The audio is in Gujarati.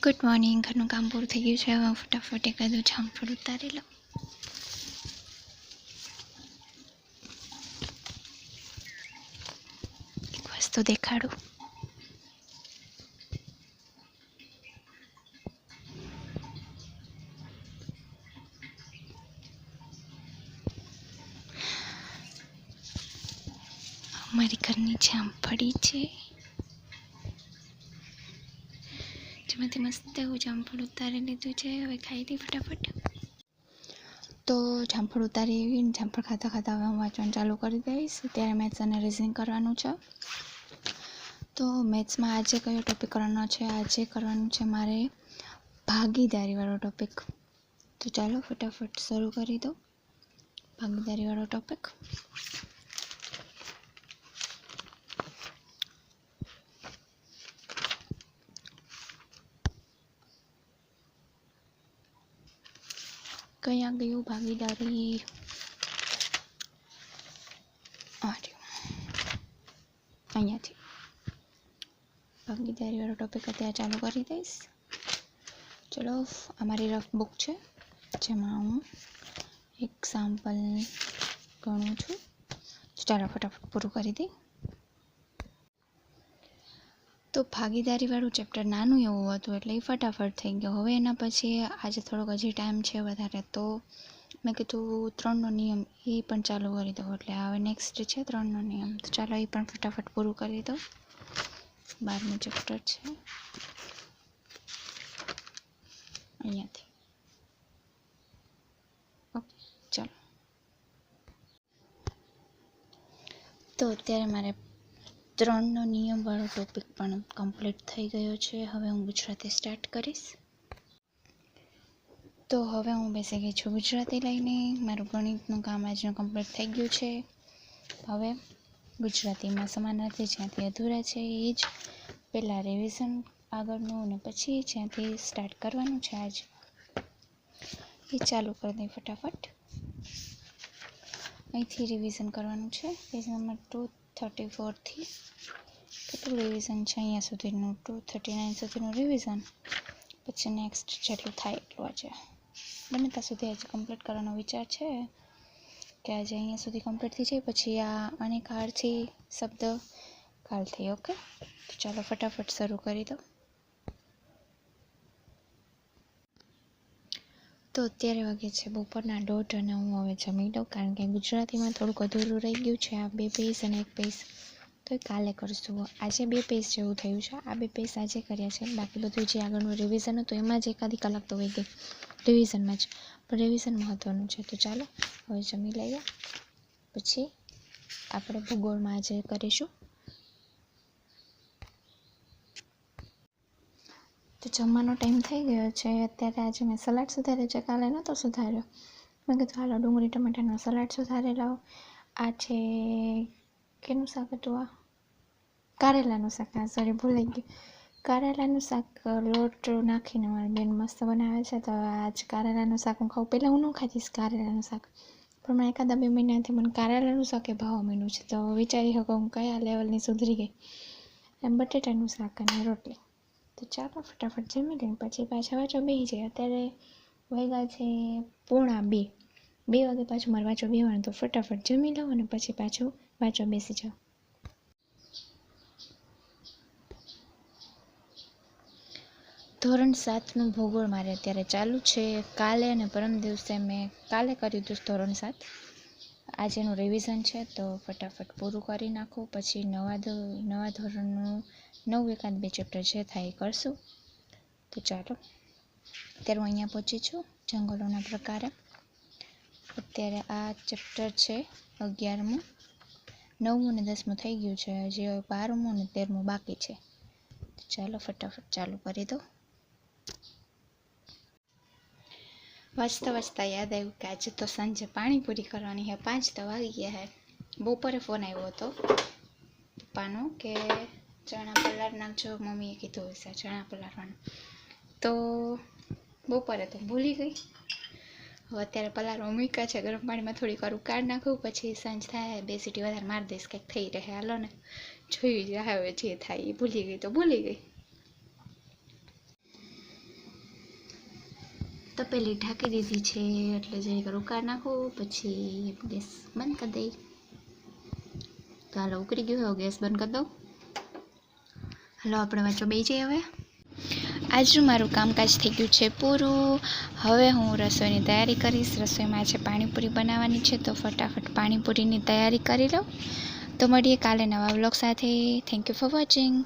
Good morning. ઘરનું કામ પૂરું થઈ ગયું છે. હવે ફટાફટ એકાદું જામફળ ઉતારી લઉં. એક વસ્તુ દેખાડું. અમારી ઘરની જામફળી છે, જેમાંથી મસ્ત એવું જામફળ ઉતારી લીધું છે. હવે ખાઈ લઈ ફટાફટ. તો જામફળ ઉતારી આવીને જામફળ ખાતા ખાતા હવે હું વાંચવાનું ચાલુ કરી દઈશ. અત્યારે મેથ્સ અને રિઝનિંગ કરવાનું છે. તો મેથ્સમાં આજે કયો ટોપિક કરવાનો છે? આજે કરવાનું છે મારે ભાગીદારીવાળો ટોપિક. તો ચાલો ફટાફટ શરૂ કરી દો ભાગીદારીવાળો ટોપિક. કયા ગયું ભાગીદારી? અહીંયાથી ભાગીદારીવાળો ટોપિક અત્યારે ચાલુ કરી દઈશ. ચલો, અમારી રફ બુક છે જેમાં હું એક્ઝામ્પલ ગણું છું. ચાલો ફટાફટ પૂરું કરી દઈ. તો ભાગીદારીવાળું ચેપ્ટર નાનું એવું હતું એટલે એ ફટાફટ થઈ ગયો. હવે એના પછી આજે થોડોક હજી ટાઈમ છે વધારે, તો મેં કીધું 3નો નિયમ એ પણ ચાલુ કરી દઉં. એટલે હવે નેક્સ્ટ છે 3નો નિયમ. તો ચાલો એ પણ ફટાફટ પૂરું કરી દઉં. 12મું ચેપ્ટર છે અહીંયાથી. ઓકે ચાલો. તો અત્યારે મારે 3નો નિયમવાળો ટોપિક પણ કમ્પ્લીટ થઈ ગયો છે. હવે હું ગુજરાતી સ્ટાર્ટ કરીશ. તો હવે હું બેસી ગઈ છું ગુજરાતી લઈને. મારું ગણિતનું કામ આજનું કમ્પ્લીટ થઈ ગયું છે. હવે ગુજરાતીમાં સમાનાર્થી જ્યાંથી અધૂરા છે એ જ પહેલાં રિવિઝન આગળનું અને પછી જ્યાંથી સ્ટાર્ટ કરવાનું છે આજ એ ચાલુ કરી દઈ ફટાફટ. અહીંથી રિવિઝન કરવાનું છે. પેજ નંબર 234થી કેટલું રિવિઝન છે અહીંયા સુધીનું? 239 સુધીનું રિવિઝન. પછી નેક્સ્ટ જેટલું થાય એટલું આજે બને ત્યાં સુધી આજે કમ્પ્લીટ કરવાનો વિચાર છે કે આજે અહીંયા સુધી કમ્પ્લીટ થઈ જાય. પછી આ અને કાળથી શબ્દ કાલથી. ઓકે, તો ચાલો ફટાફટ શરૂ કરી દો. તો અત્યારે વાગે છે બપોરના 1:30 અને હું હવે જમી લઉં, કારણ કે ગુજરાતીમાં થોડુંક અધૂરું રહી ગયું છે. આ 2 પેજ અને 1 પેજ તો એ કાલે કરશું. આજે 2 પેજ જેવું થયું છે. આ 2 પેજ આજે કર્યા છે. બાકી બધું જે આગળનું રિવિઝન હતું એમાં જ એકાદી કલાક તો વહી ગઈ રિવિઝનમાં જ, પણ રિવિઝન મહત્ત્વનું છે. તો ચાલો હવે જમી લઈએ, પછી આપણે ભૂગોળમાં આજે કરીશું. તો જમવાનો ટાઈમ થઈ ગયો છે અત્યારે. આજે મેં સલાડ સુધાર્યો છે, કાલે નહોતો સુધાર્યો. મેં કીધું હાલો ડુંગળી ટમેટાનો સલાડ સુધારી લઉં. આ છે કેનું શાક હતું? આ કારેલાનું શાક. સોરી ભૂલાઈ ગયું. કારેલાનું શાક લોટ નાખીને મારી બેન મસ્ત બનાવે છે. તો આજ કારેલાનું શાક હું ખાઉં. પહેલાં હું ન ખાતીશ કારેલાનું શાક, પણ મને એકાદા 2 મહિનાથી મને કારેલાનું શાક એ ભાવવા માંડ્યું છે. તો વિચારી શકો હું કયા લેવલની સુધરી ગઈ. એમ બટેટાનું શાક અને રોટલી. તો ચાલો ફટાફટ જમી લઈએ, પછી પાછા વાંચવા બેસી જાય. અત્યારે વાગ્યા છે 1:45. 2 વાગે પાછું મારે વાંચવા બેસવાનું. તો ફટાફટ જમી લઉં અને પછી પાછું વાંચવા બેસી જાઉં. ધોરણ 7નું ભૂગોળ મારે અત્યારે ચાલુ છે. કાલે અને પરમ દિવસે મેં કાલે કર્યું હતું ધોરણ 7. આજેનું રિવિઝન છે તો ફટાફટ પૂરું કરી નાખું. પછી નવા ધોરણનું 9 એકાદ 2 ચેપ્ટર જે થાય એ કરશું. તો ચાલો અત્યારે હું અહીંયા પહોંચી છું જંગલોના પ્રકારે. અત્યારે આ ચેપ્ટર છે 11મું. 9મું અને 10મું થઈ ગયું છે. હજી 12મું અને 13મું બાકી છે. તો ચાલો ફટાફટ ચાલુ કરી દો. વાંચતા યાદ આવ્યું કે આજે તો સાંજે પાણીપુરી કરવાની છે. 5 તો વાગી ગયા છે. બપોરે ફોન આવ્યો હતો પપ્પાનો કે ચણા પલાળ નાખજો, મમ્મીએ કીધું હશે ચણા પલાળવાનું. તો બપોરે તો ભૂલી ગઈ. હવે અત્યારે પલાળવા મૂક્યા છે. ગરમ પાણીમાં થોડીક વાર ઉકાળ નાખું, પછી સાંજ થાય 2 સીટી વધારે મારી દઈશ. કંઈક થઈ રહે. હાલો ને, જોઈ જાય હવે જે થાય એ. ભૂલી ગઈ તો ભૂલી ગઈ. તપેલી ઢાંકી દીધી છે એટલે જરીક રોકાળ નાખું, પછી ગેસ બંધ કરી દઈ. તો હાલો ઉકળી ગયું હવે ગેસ બંધ કરી દઉં. હાલો આપણે વાંચો બેસી જઈએ હવે. આજનું મારું કામકાજ થઈ ગયું છે પૂરું. હવે હું રસોઈની તૈયારી કરીશ. રસોઈમાં આજે પાણીપુરી બનાવવાની છે, તો ફટાફટ પાણીપુરીની તૈયારી કરી લઉં. તો મળીએ કાલે નવા વ્લોગ સાથે. Thank you for watching.